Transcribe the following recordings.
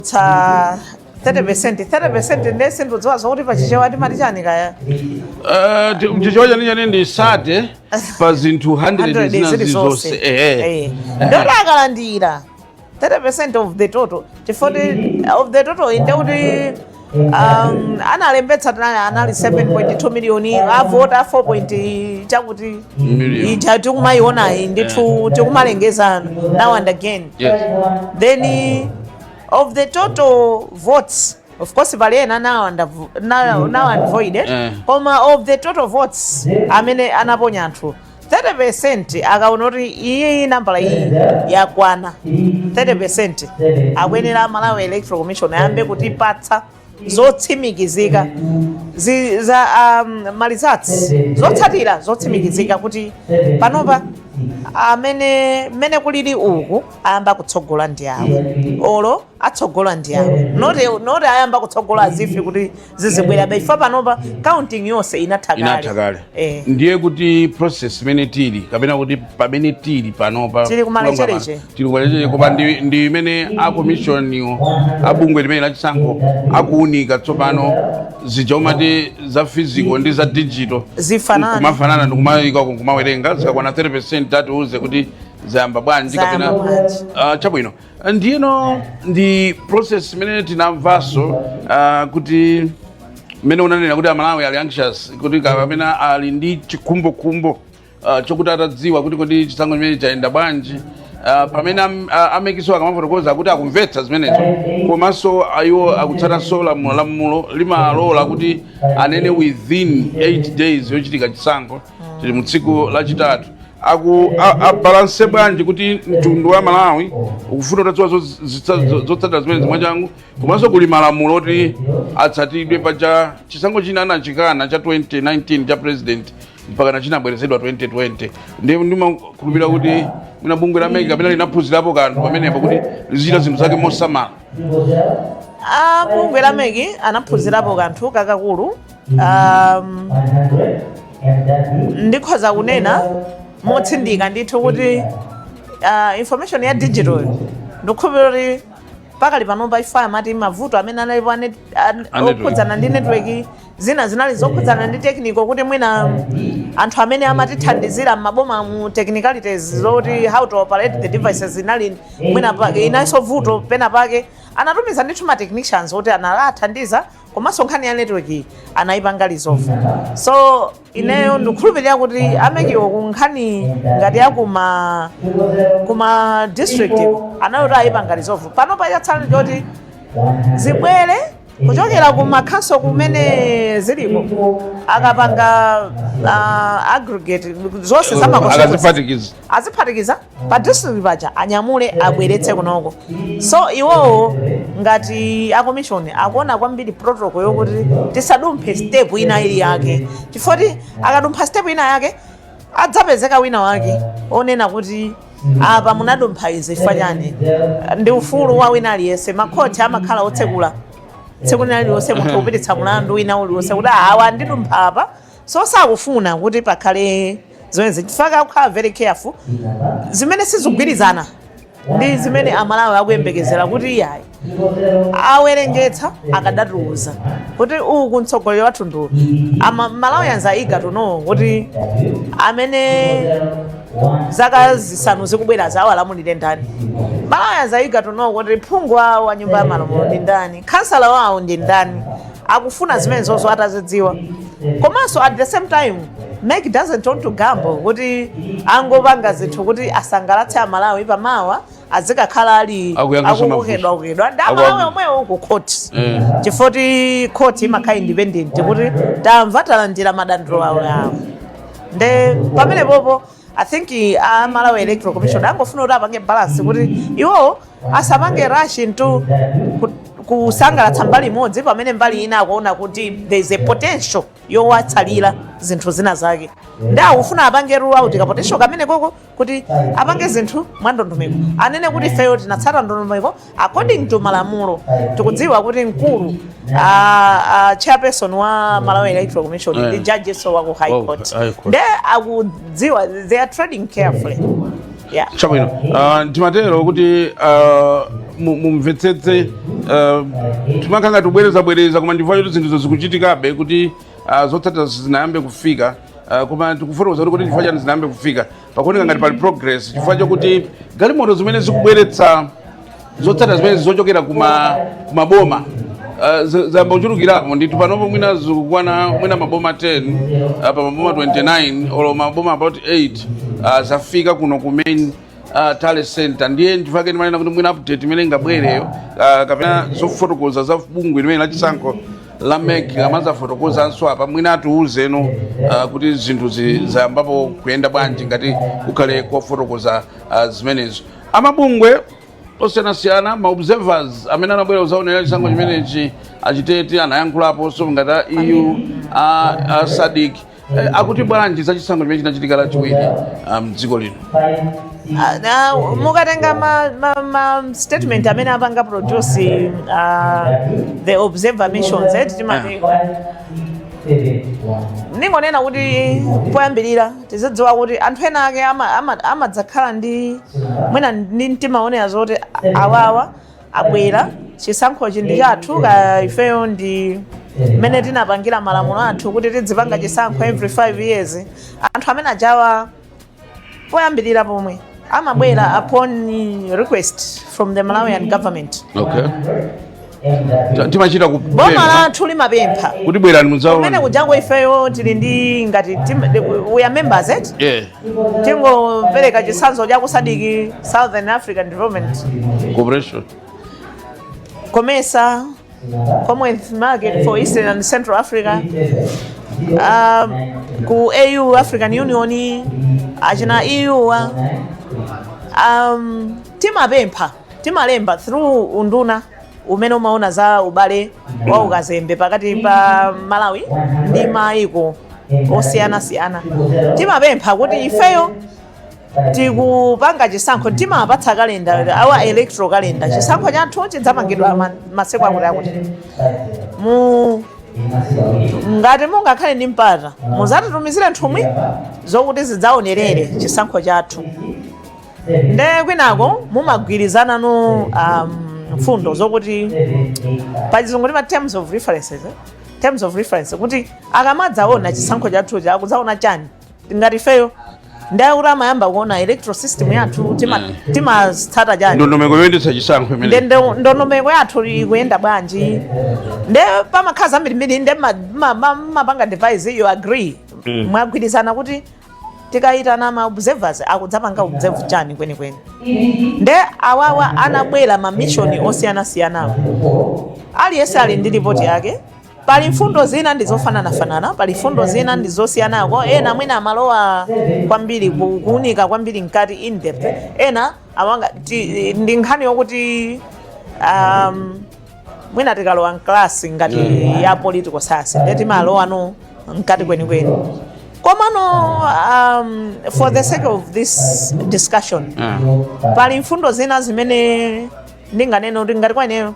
Tsa 30% ndese ndodziwa zvakuti pachichewa timati chani kaya chichewa chani ndi sate pa zinthu 100 zina zonse ndoti akalandira 30% of the total of the total inde kuti analembetsa anali 7.2 million avota 4 chakuti ija tikumaionayi ndithu tikumalengezana now and again. Then of the total votes, of course Valena now unvoided, of the total votes amene anaponya anthu 30% akaonoti iyi nambala iyi yakwana 30% akwenera Malawi Electoral Commission ayambe kutipatsa zotsimikizika za results zotsatira zotsimikizika kuti panopa amene kulili uku ayamba kutsogola ndi awo olo atsogola ndi awo not ayamba kutsogola azifi kuti zizibwera baifa panopa counting yonse inathakale ndiye kuti process imene tili kapena kuti pamene tili panopa tili kumalechereche koma ndi imene a commission abungwe limene lachisankho akuunika tsopano zija umati za physical ndi za digital kumafanana ndikumayika kumawerenga zikakwana 30% tatiuze kuti zayamba bwanji kapena chabwino ndiyeno ndi process imene tinamvaso kuti mmene unanena kuti Amalawi ali anxious kuti kapena ali ndi chikhumbokhumbo chokuti atadziwa kuti chisankho chimene chayenda bwanji pamene amekiso akamafotokoza kuti akumvetsa zimenezo komanso ayiwo akutsatanso lamulo limalola kuti anene within 8 days yochitika chisankho tili mu tsiku lachitatu abalanse bwanji kuti mtundu wa Malawi ukufuna utadziwa zotsatira zimene mwachangu komanso kuli malamulo oti atsatidwe pa chisankho china anachikana cha 2019 cha president mpaka na chinabwerezedwa 2020 ndimakhulupirira kuti mwina bungwe la America kapena linaphunzirapo kanthu pamenepo kuti lizichita zinthu zake mosamala. Bungwe la America anaphunzirapo kanthu kakakulu ndikhoza kunena motsindika ndithu kuti information ya digital ndikhulupirira kuti pakali panopa ifa amati mavuto amene analipo okhudzana ndi network zina zinali zokhudzana ndi technical kuti mwina anthu amene amatithandizira m'maboma mu technicalities zoti how to operate the devices zinali mwina inanso vuto pena pake anatumiza ndithu ma technicians oti analathandiza komanso nkhani ya network anayipanga resolve. So ineyo ndikukhulupirira kuti amekiwo ku nkhani ngati ya kuma district anayoti ayipanga resolve panopa yatsala choti zibwere kuchokera kuma council kumene zilipo akapanga aggregate zonse aziphatikiza pa district paja anyamule abweretse kunoko. So iwowo ngati a commission akuona kwambiri protocol yokuti tisadumphe step ina ili yake chifoti akadumpha step ina yake adzapezeka wina wake onena kuti apa munadumpha izi fanyani ndi ufulu wa wina aliyese makhoti amakhala otsekula tsekunali lose munthu upititsa mulandu wina uliwonse kuti awa ndidumpha apa so sakufuna kuti pakhale zimene chifaka kukhala very careful zimene sizigwirizana ndi zimene Amalawi akuyembekezera kuti iyayi awerengetsa akadatiuza kuti uku mtsogoleri wathu ndu Malawi anzaiga tuno kuti amene zaka zisanu zikubwera zawo alamulire ndani. Malawi anzaiga tuno kuti phungu wawo wa nyumba ya malamulo ndi ndani, kansala wawo ndi ndani, akufuna zimene zonso atazidziwa. Komanso at the same time Meg doesn't want to gamble kuti angopanga zinthu kuti asangalatse Amalawi pamawa azikakhala ali akukedwa ndamalawi omwewo ku court chifoti court imakhala independent kuti tamva talandira madandaulo awo nde pamene popo I think Malawi Electoral Commission angofuna kuti apange balance kuti iwo asapange rush into kusangalatsa mbali imodzi pamene mbali ina akuona kuti there is a potential yowatsalira zinthu zina zake ndi akufuna apange rule out ka potential kamene koko kuti apange zinthu mwa ndondomeko anene kuti ifeyo tinatsata ndondomeko according to malamulo tikudziwa kuti mkulu chairperson wa Malawi Electoral Commission ndi judges wa High Court ndi akudziwa they are trading carefully. Chabwino timatero kuti mumvetsetse timakanga tubwereza koma ndifuna kuti zinthu zikuchitikabe kuti zotsatira zinayambe kufika koma tikufotokoza kuti chifukwa chani zinayambe kufika pakuoneka ngati pali progress chifukwa chokuti galimoto zimene zikubweretsa zotsatira zimene zochokera kumaboma zamba kuchulukiramo ndithu panopo mwina zikukwana mwina maboma 10 pa maboma 29 olo maboma about 8 zafika kuno ku main tale center ndiye ndifake ndimanena kuti mwina update imene ingabwereyo kapena zofotokoza za bungwe limene lachisankho la MEC amazafotokoza anso apa mwina atiuzeno kuti zinthu zayambapo kuyenda bwanji ngati kukhale kofotokoza zimenezo amabungwe osiyanasiyana ma-observers amene anabwera kuzaonera chisankho chimenechi achiteti anayankhulapo so ngati EU SADC akuti bwanji za chisankho chimene chinachitika lachiwiri mdziko lino. Mukatenga ma statement amene apanga produce the observer missions ningonena kuti poyambirira tizidziwa kuti anthu ena ake amadzakhala ndi mwina ndi mtima onera zoti awawa abwera chisankhochi ndi chathu ka ifeyo ndi mmene tinapangira malamulo athu kuti tidzipanga chisankho every 5 years. Anthu amene ajawa poyambirira pomwe amabwera upon request from the Malawian government. Okay. Timachita boma lathu limapempha kuti bwerani mudzaona kumene kujango ifeyo tili ndi ngati we are members tingopereka chitsanzo cha kusadiki Southern African Development Corporation COMESA Commonwealth Market for Eastern and Central Africa ku AU African Union achina EU timalemba through unduna umene umaona za ubale wa ukazembe pakati pa Malawi ndi maiko osiyanasiyana. Timapempha kuti ifeyo tikupanga chisankho timapatsa kalenda our electoral calendar chisankho chathu chidzapangidwa masiku akuti ngati mungakhale ndi mpata muzatitumizire nthumwi zokuti zidzaonerere chisankho chathu nde kwinako mumagwirizana no mfundo zokuti pachizungu ndi terms of reference kuti akamadzaona chisankho chathu akudzaona chani ngati ifeyo ndiye kuti amayamba kuona electoral system yathu timatsata chani ndondomeko yoyendetsa chisankho imene ndondomeko yathu ikuyenda bwanji nde pamakhala zambirimbiri nde mapanga device you agree mwagwirizana kuti tikayitana ma observers akudzapanga observe chani kwenikweni nde awawa anabwera ma mission osiyanasiyanawo aliyense ali ndi report yake. Pali mfundo zina ndizofanana pali mfundo zina ndizosiyanako ena mwina amalowa kwambiri kuunika kwambiri mkati in depth ena awanga ndi nkhani yokuti mwina tikalowa mklasi ngati ya political science ndeti malowa no mkati kwenikweni komano for the sake of this discussion pali mfundo zina zimene ndinganena kuti ngati kwaneyo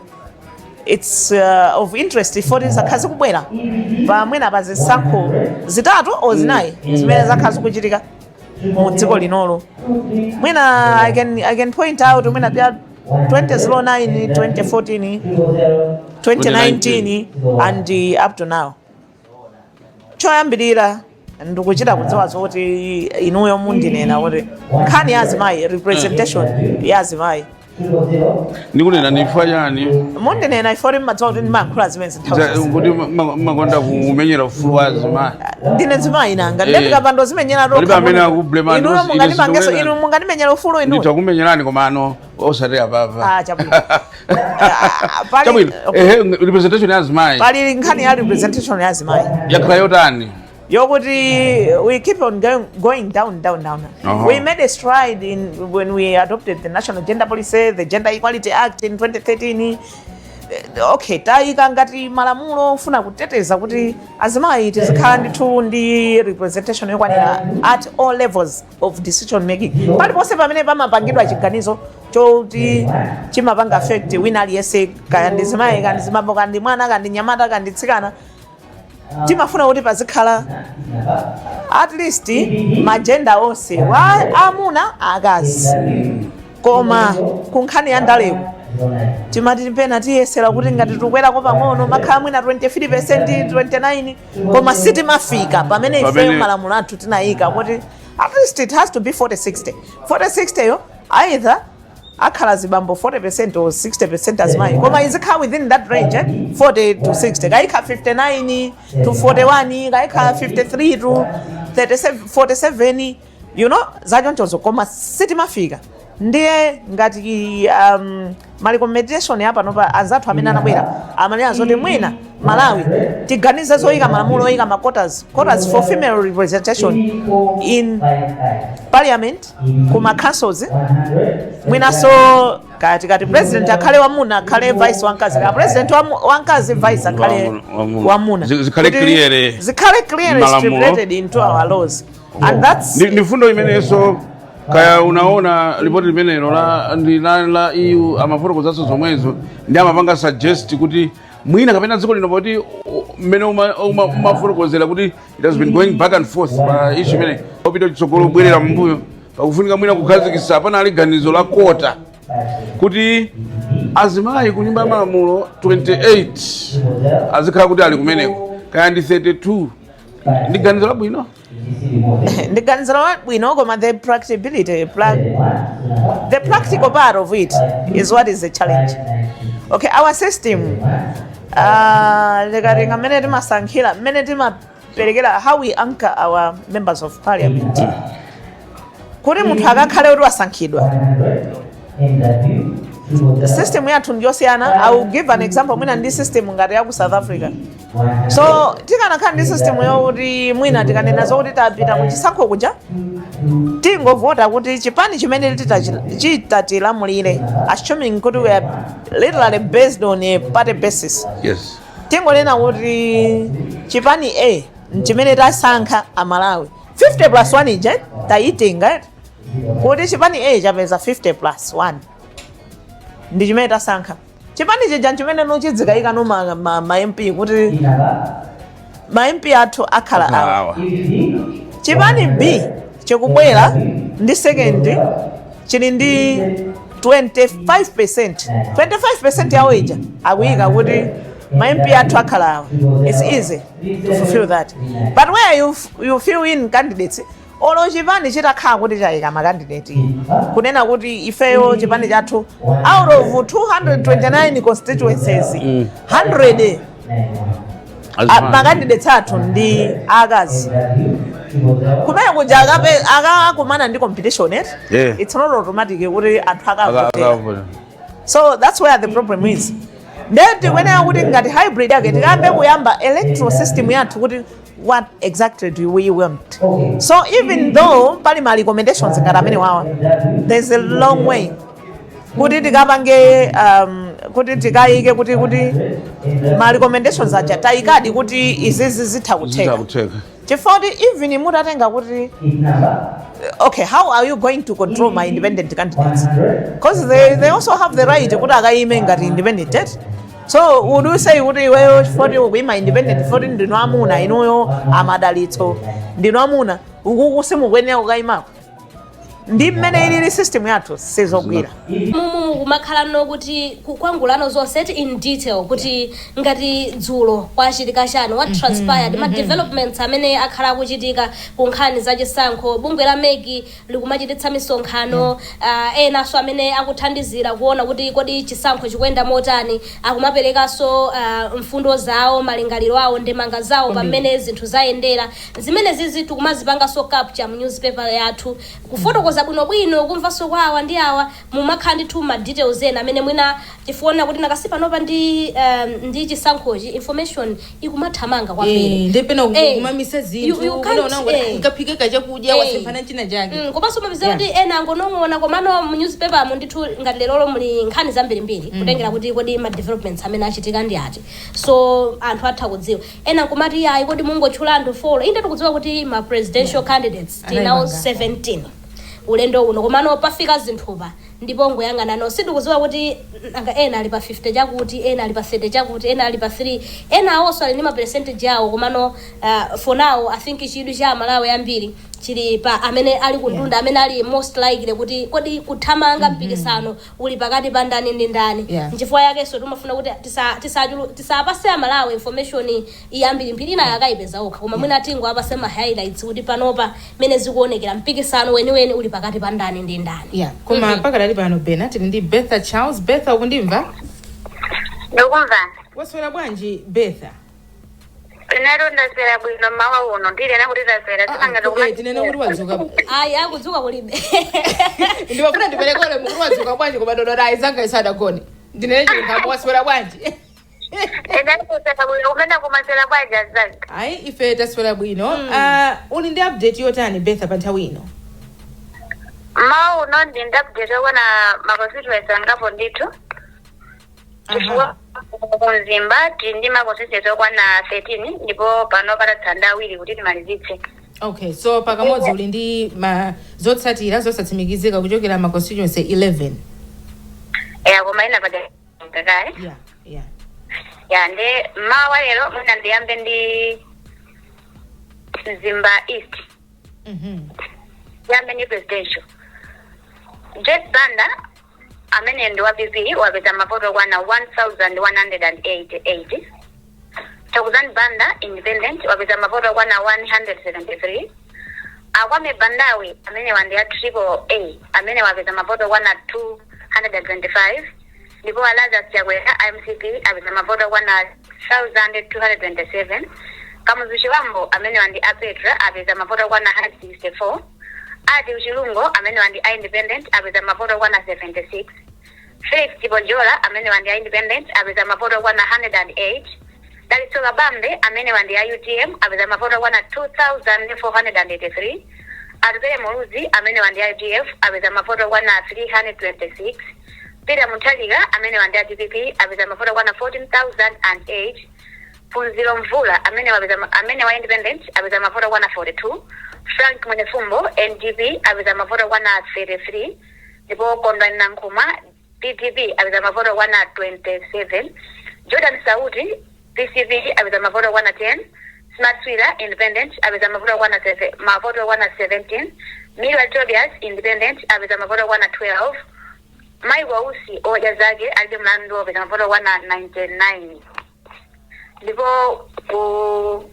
it's of interest for zakhazi kubwera pamwena pa zisankho zitatu o zinayi zimene zakhazi kuchitika mu dziko linolo mwina I can point out mwina 2009 2014 2019 and up to now choyambirira ndikuchita kudziwa zoti inuyo mundinena kuti nkhani ya azimayi representation ya azimayi nikunena nifa yani mundinena ifori madzawo kuti ndimankhula zimene kuti makonda kumenyera ufulu wa azimayi ndine zimayi nanga ndikapando zimenyera ro pamene akublema inu mungandimangeso inu mungandimenyera ufulu inu nditakumenyerani koma ano osatera papa chabwino chabwino representation ya azimayi pali nkhani ya representation ya azimayi yakhala yotani yokuti we keep on going down. We made a stride when we adopted the National Gender Policy, the Gender Equality Act in 2013. Okay, taika ngati malamulo ufuna kuteteza kuti azimayi tizikhala ndithu ndi representation yokwanira at all levels of decision making. Paliponse pamene pamapangidwa chiganizo choti chimapanga affect wina aliyense kaya ndi zimayi kandi zimambo kandi mwana kandi nyamata kandi tsikana timafuna kuti pazikhala at least magenda onse wa amuna akazi koma kunkhani ya ndaleko timati tipena tiyesera kuti ngati tikwera pang'ono makhala mwina 23% 29 koma sitimafika pamene ifeyo malamulo athu tinayika kuti at least it has to be 40-60 yo either akhala zibambo 40% or 60% azimayi koma izikhala within that range 40 to 60 kaikha 59 to 41 kaikha 53 to 37 47 you know zachonchozo koma sitimafika ndiye ngati recommendation hapa nopa anzathu amene anabwera amanena zoti mwina Malawi tiganize zoyika malamulo oyika ma quotas for female representation in parliament kuma councils mwina so kati president akhale wamuna akhale vice wankazi ka president wankazi vice akhale wamuna zikhale clear stipulated into our laws and that's nifundo imeneso kaya unaona ripoti limenelo la EU amafotokozaso zomwezo ndi amapanga suggest kuti mwina kapena dziko lino poti mmene umafotokozera kuti it has been going back and forth pa issue imene opita chitsogolo bwerera mbuyo pakufunika mwina kukhazikitsa pana ali ganizo la kota kuti azimayi ku nyumba ya malamulo 28 azikhala kuti ali kumeneko kaya ndi 32 ndi ganizo labwino the Ganzara we know the practicability the practical part of it is what is the challenge. Okay, our system regarding a minute masankhila how we anchor our members of parliament kuri muthu akakhale kuti wasankhidwa the system yathu ndiyosiyana. I will give an example mwina ndi system ngati ya ku South Africa. So tikanakhala ndi system yokuti mwina tikanena zokuti tapita muchisankho kuja tingovota kuti chipani chimene chitatilamulire assuming kuti we are literally based on a party basis. Yes. Tingonena kuti chipani A chimene tasankha Amalawi 50+1 ije tayitenga kuti chipani A chapeza 50+1 ndi chimene tasankha chipani chija chimene nochidzikayika no ma MP kuti ma MP athu akhala awa. Chipani B chikubwera ndi second chili ndi 25% yawo ija akuyika kuti ma MP athu akhala awa. It's easy to fulfill that, but where you fill in candidates olo chipani chitakhala kuti chayika makandidate kunena kuti ifeyo chipani chathu out of 229 constituencies 100 makandidates athu ndi akazi kumene kuja akakumana ndi competition it's not automatic kuti anthu akavotera. So that's where the problem is. Then tikwenera kuti ngati hybrid yake tikambe kuyamba electoral system yathu kuti what exactly do we want. So even though pali ma recommendations ngati amene wawa there's a long way kuti tikapange kuti tikayike kuti ma recommendations aja tayikadi kuti izizi zitha kutheka chifukwa even mutatenga kuti okay, how are you going to control my independent candidates because they also have the right kuti akayime ngati independent. So would you say kuti iweyo chifukwa ukuyima independent chifukwa ndino amuna inuyo amadalitso ndino amuna ukuku simukwenera kukayimako ndi mmene ilili system yathu sizogwira kumakhala nokuti kukwangulano zonse in detail kuti ngati dzulo kwachitika chani what transpired ma developments amene akhala akuchitika ku nkhani zachisankho bungwe la meki likumachititsa misonkhano enaso amene akuthandizira kuona kuti kodi chisankho chikuyenda motani akumaperekanso mfundo zawo malingaliro awo ndemanga zawo pamene zinthu zayendera zimene zizi tikumazipanganso capture mu newspaper yathu kufotokoza bwinobwino kumvanso kwawa ndi awa mumakhala ndi ma details ena amene mwina tifuona kuti nakasipa nopa ndi chisankhochi information ikumathamanga kwambiri ndipena kumamisa zinthu unaona ngapike kachakudya wasempana china chake komanso mapeza kuti ena angonong'ona komano mu newspaper mu ndithu ngati Lero muli nkhani zambirimbiri kutengera kuti kodi ma developments amene achitika ndi ati so anthu atha kudziwa ena kumati ayi kodi mungotchula anthu follow inde tikudziwa kuti ma presidential candidates tinawo 17 ulendo uno komano pafika zinthupa ndipo ngoyang'ana no sindikuziwa kuti anga ena ali pa 50 chakuti ena ali pa 30 chakuti ena ali pa 3 ena awonso ali ndi ma percentage awo komano for now I think chidwi cha Malawi ambiri chili pa amene ali kundunda amene ali most likely kuti kodi kuthamanga mpikisano uli pakati pa ndani ndi ndani nchifukwa yake so tumafuna kuti tisapase Malawi information iyambiri mpirina yakayipeza okha koma mwina tingo apase ma highlights kuti panopa mene zikuonekera mpikisano weniweni uli pakati pa ndani ndi ndani koma mpaka dali pano Bernard ndi Betha Charles. Betha ukundimva? Ndikumva. Waswera bwanji Betha? Inaro ndaswera bwino mawa uno ndile na kuti ndaswera tikanga ndokuma tinene kuti wadzuka ayi akudzuka kulibe ndibafuna ndiperekole mukuru wadzuka bwanji koma dodora aizanga isadagone ndinene chikhambo waswera bwanji umenda kumaswera bwanji azanga ayi ife taswera bwino uli ndi update yotani Betha pa nthawi ino? mawa uno ndi update yokwana ma-constituency angapo ndithu chifukwa kunzimba tindi ma-constituency okwana 13 ndipo pano patatanda awiri kuti timalizitse. Okay, so pakamodzi uli ndi zotsatira zosatsimikizika kuchokera ma-constituency 11. Koma ina pada kakae. Nde mawa lero mwina ndiyambe ndi Zimba East. Yambe ni presidential. Jet Banda amene ndi wa PP wapeza mapoto kwana 1188. Takuzani Banda independent wapeza mapoto kwana 173. Akwame Bandawi amene wandi ya AAA amene wapeza mapoto kwana 225. Ndipo alaza siyakwera MCP apeza mapoto kwana 1227. Kamuzushi Wambo amene wandi Apetra apeza mapoto kwana 164. Adi Uchilungo amene wandi independent apeza mapoto kwana 76. Felix Tibojola amene wandi independent apeza mapoto kwana 108. Dalitsoka Bambe amene wandi UTM apeza mapoto kwana 2483. Atupele Muluzi amene wandi UTF apeza mapoto kwana 326. Peter Mutaliga amene wandi DPP apeza mapoto kwana 14008. Punzilo Mvula amene wa independent apeza mapoto kwana 42. Frank Mwenefumbo NGP apeza mapoto kwana 33. Ndipo Kondwa Nankuma PTP apeza mapoto kwana 27. Jordan Sauti PCV apeza mapoto kwana 10. Smart Swila independent apeza mapoto kwana 17. Milwa Tobias independent apeza mapoto kwana 12. Mai Wausi oja zake alide mlandu apeza mapoto kwana 99. Ndipo ku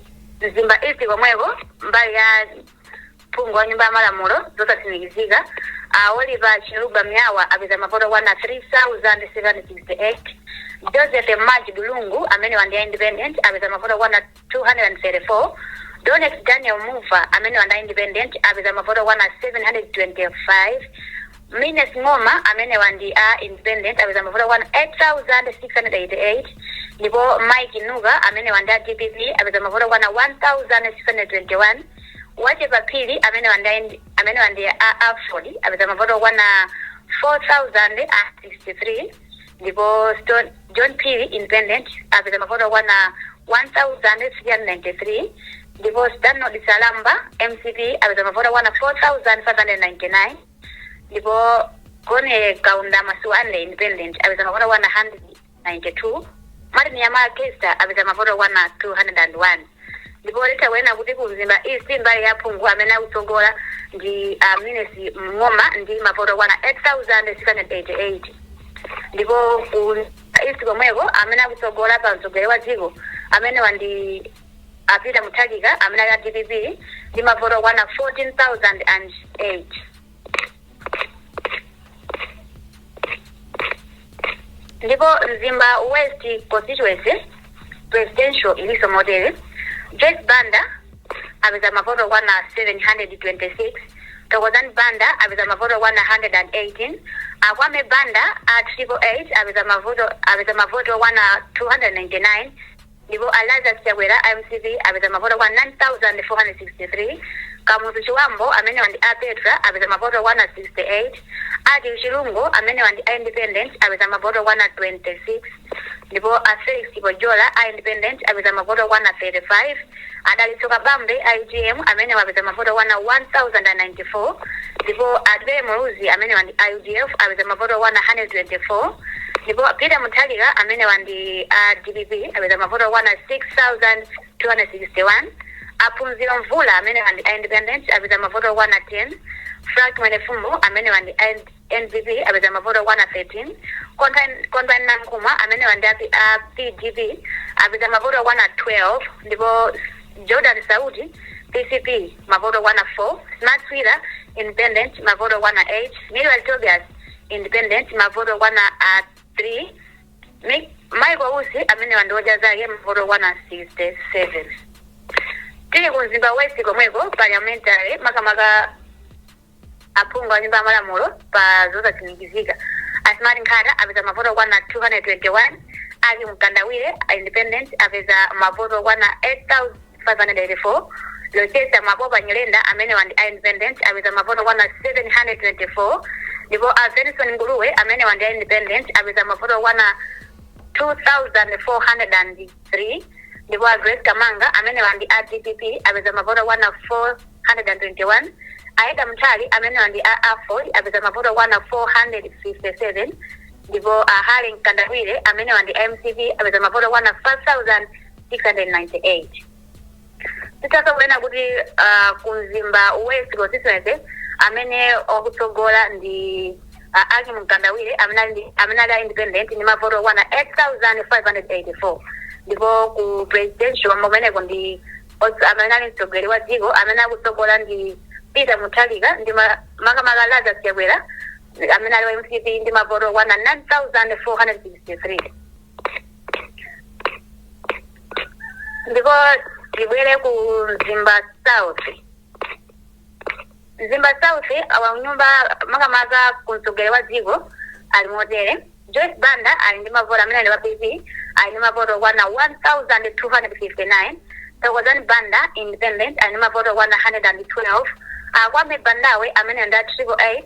Zimba East komweko mbali ya pungu wa nyumba ya Malamulo zosatsimikizika Oliver Chiluba Myawa apeza mapoto kwana 3768. Joseph Maji Dulungu amene wandi independent apeza mapoto kwana 234. Donex Daniel Mufa amene wandi independent apeza mapoto kwana 725. Mines Ngoma amene wandi independent apeza mapoto kwana 8688. Ndipo Mike Nuga amene wandi DPP apeza mapoto kwana 1621. Wache Papili amene wandi Afford apeza mapoto kwana 4063. Ndipo John Pili independent apeza mapoto kwana 1393. Ndipo Stanley Salamba MCP apeza mapoto kwana 4599. Ndipo Kone Kaunda Masuande independent apeza mapoto kwana 192. Martin Yamala Kesta apeza mapoto kwana 201. Ndipo leta wena kuti kuzimba East mbali ya pungu amene utsogola ndi Minesi Ngoma ndi mapoto kwana 8688. Ndipo ku East komweko amene utsogola pa mtsogoleri wa dziko amene wandi Peter Mutaliga amene ya DPP ndi mapoto kwana 14008. Ndipo Zimba West Constituency presidential iliso model Jet Banda apeza mapoto kwana 726. Tokozani Banda apeza mapoto kwana 118. Akwame Banda AAA apeza mapoto kwana 299. Ndipo Alaza Siakwera MCV apeza mapoto kwana 9463. Kamuzu Chiwambo amene wandi Petra apeza mavoto 168. Ati Chilungo amene wandi independent apeza mavoto 126. Ndipo Felix Bojola independent apeza mavoto 135. Adalitsoka Bambe IGM amene wapeza mavoto 1094. Ndipo Adve Muruzi amene wandi IUDF apeza mavoto 124. Ndipo Peter Muthalika amene wandi DPP apeza mavoto 16261. Aphunzira Mvula amene wandi independent apeza mavoto 110. Frank Mwenefumbo amene wandi NPP apeza mavoto 113. Kontan Nankuma amene wandi PDP apeza mavoto 112. Ndipo Jordan Saudi PCP mavoto 104. Smart Twitter independent mavoto 108. Miriam Tobias independent mavoto 103. Michael Usi amene wandi Ojazake mavoto 167. Tili kunzimba West komweko parliamentary makamaka aphungu a nyumba ya malamulo pa zosatsimikiza. Asmani Nkhata apeza mavoto 221. Ali Mkandawire independent apeza mavoto 8584. Lochesa Maboba Nyelenda amene wandi independent apeza mavoto 724. Ndipo Venison Nguruwe amene wandi independent apeza mavoto 2403. Ndipo Grace Kamanga amene wandi DPP apeza mavoto 1421. Aida Mtali amene wandi Ford apeza mavoto 1457. Ndipo Hali Mkandawire amene wandi MCP apeza mavoto 5698. Sitasa kuena kuti kunzimba West Constituency amene okutsogola ndi Aki Mkandawire amene ali independent ni mavoto 8584. Ndipo ku presidential mameneko ndi amene ali mtsogoleri wa dziko amene akutsogola ndi Peter Muthalika ndi makamaka Lazarus Chakwera amene ali wa MCP ndi mavoto 9463. Ndipo tibwere ku Zimba South. Zimba South nyumba makamaka kumtsogoleri wa dziko ali motere. Joyce Banda ali ndi mavoto amene ali wa PP ali ndi mavoto 1259. Thokozani Banda independent ali ndi mavoto 112. Kwame Bandawe amene ndi AAA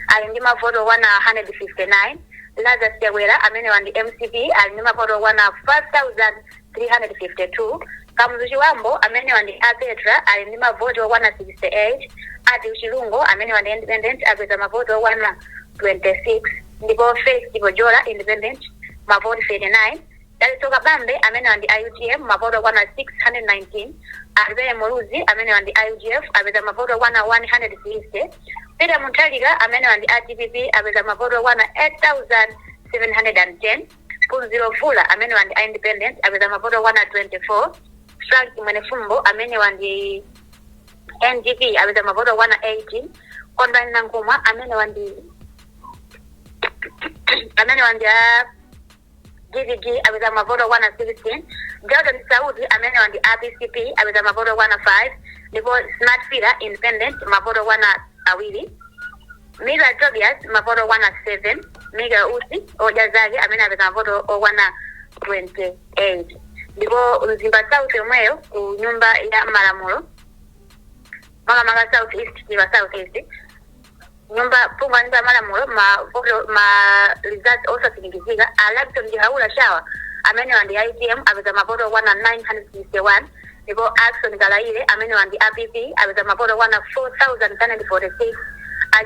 ali ndi mavoto 159. Lazarus Chakwera amene wandi MCP ali ndi mavoto 5352. Kamuzu Chiwambo amene wandi Petra ali ndi mavoto 168. Ati Chilungo amene wandi independent apeza mavoto 126. Ndipo Felix Bojola independent mavoto 39. Dalitsoka Bambe amene wandi IUTM mavoto 619. Adve Muruzi amene wandi IUGF apeza mavoto 160. Peter Muthalika amene wandi DPP apeza mavoto 8710. Phunzira Mvula amene wandi independent apeza mavoto 124. Frank Mwenefumbo amene wandi NGP apeza mavoto 118. Kondan Nankuma amene wandi GDG apeza mavoto 116. Jordan Saudi amene wandi PCP apeza mavoto 105. Ndipo Smart Twitter independent mavoto 1 Miriam Tobias mavoto 107. Mega Usi Ojazake amene apeza mavoto 128. Ndipo Zimba South omweyo ku nyumba ya malamulo makamaka South East Zimba South East nyumba punga nyumba ya malamulo results also significant. Alapton Jihaula Shawa amene wandi ITM apeza mavoto 1961. Ndipo Axon Galaire amene wandi APP apeza mavoto 4946.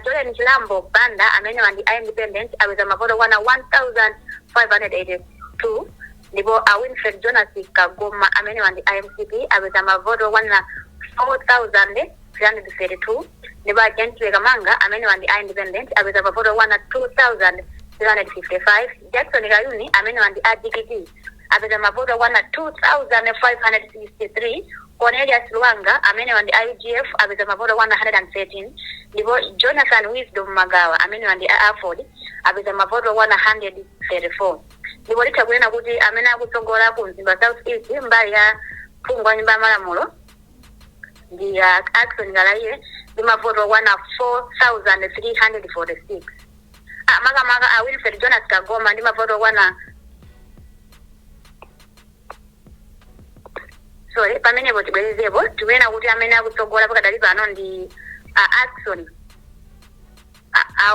Jordan Chilambo Banda amene wandi independent apeza mavoto 1582. Ndipo Winfred Jonas Kagoma amene wandi IMCP apeza mavoto 4332. Ndipo Gentry Kamanga amene wandi independent apeza mavoto 2355. Jackson Kayuni amene wandi DPP apeza mavoto 2563. Cornelius Luanga amene wandi IGF apeza mavoto 113. Ndipo Jonathan Wisdom Magawa amene wandi Afford apeza mavoto 134. Ndipo litakwena kuti amene akutsogola ku Zimba South East mbali ya phungu a nyumba ya malamulo ndi Axon Galaire ndi mavoto 4346. Makamaka Winfred Jonas Kagoma ndi mavoto sorry pamenepo tibwerezepo tikuena kuti amene akutsogola pakadali pano ndi Action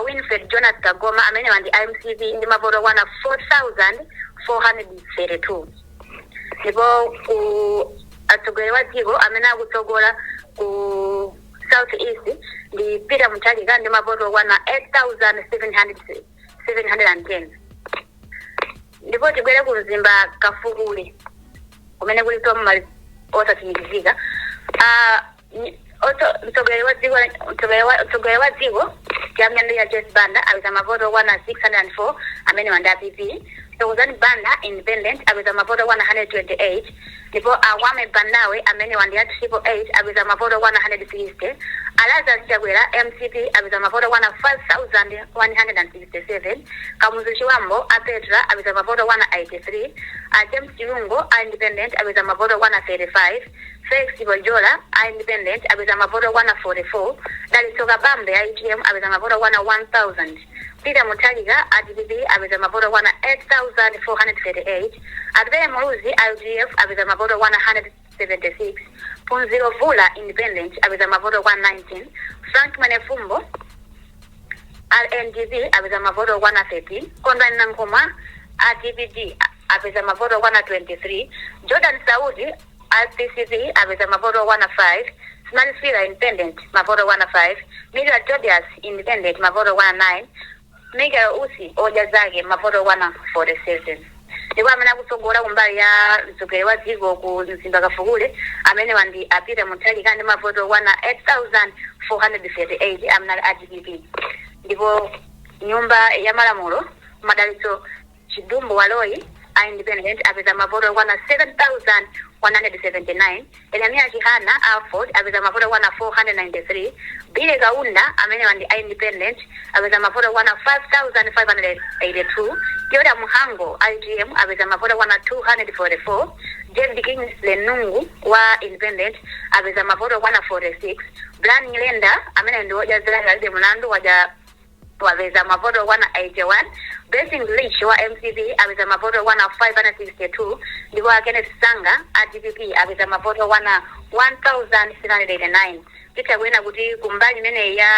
Winfred Jonas Kagoma amene wandi IMCP ndi mavoto kwana 4,432 ndipo ku atsogoleri wa dziko amene akutsogola ku South East ndi Peter Mutharika ndi mavoto kwana 8,710 ndipo tibwere ku Mzimba Kafukule kumene kuli Tom osatimikizika mtsogoleri wa dziko Jamnyando ya Jess Banda aweza mavoto kwana 604 amene wanda PP. Thokozani Banda independent aweza mavoto kwana 128. Ndipo Awame Bandawe amene wanda 888 aweza mavoto kwana 160. Alaza Chakwera MCP aweza mavoto kwana 5,167. Kamuzu Chiwambo Apetra aweza mavoto kwana 83. James Chirungo independent aweza mavoto kwana 35. Felix Bojola independent aweza mavoto kwana 44. Dalitsoka Bambe IGM aweza mavoto kwana 1,000. Peter Mutharika DPP aweza mavoto kwana 8,438. Advere Muluzi IGF aweza mavoto kwana 176. Punziro Vula independent aweza mavoto kwana 19. Frank Manefumbo RNGV aweza mavoto kwana 13. Kondan Nankoma DPG aweza mavoto kwana 23. Jordan Saudi RCCV aweza mavoto kwana 5. Smansfila independent mavoto kwana 5. Mira Tobias independent mavoto kwana 9. Miguel Usi oja zake mavoto kwana 47. Ndipo amene akutsogola kumbali ya mtsogoleri wa dziko ku Mzimba Kafukule amene wandi Peter Mutharika ndi mavoto kwana 8,438 amene DPP. Ndipo nyumba ya malamulo madalitso Chidumbu Waloi independent apeza mavoto kwana 7,179. Elamia Chihana Alford apeza mavoto kwana 493. Bile Kaunda amene wandi independent apeza mavoto kwana 5,582. Yoda Muhango IGM apeza mavoto kwana 244. David Kingsley Nungu wa independent apeza mavoto kwana 46. Blan Nyilenda amene ndi woja zala alide mulandu wapeza mavoto kwana 81. Blessing Leach wa MCP apeza mavoto kwana 562. Ndipo Kenneth Sanga DPP apeza mavoto kwana 1,689. Titakwena kuti kumbali imene ya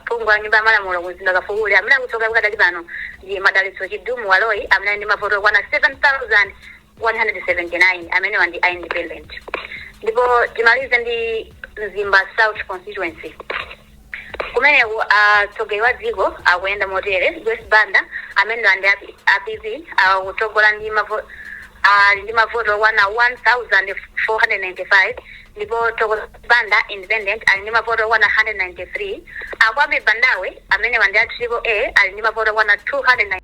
pungwa nyumba malamulo ku Mzimba Kafukule amene akutsogola pakadali pano ndi madalitso Chidumu Waloi amene ndi mavoto kwana 7,179 amene wandi independent. Ndipo timalize ndi Mzimba South Constituency kumene atsogoleri wa dziko akuyenda motere. Joyce Banda amene wandi APP akutsogola ndi mavoto kwana 1,495. Ndipo Thokozani Banda independent ali ndi mavoto kwana 193. Akwame Bandawe amene wandi AAA ali ndi mavoto kwana 290.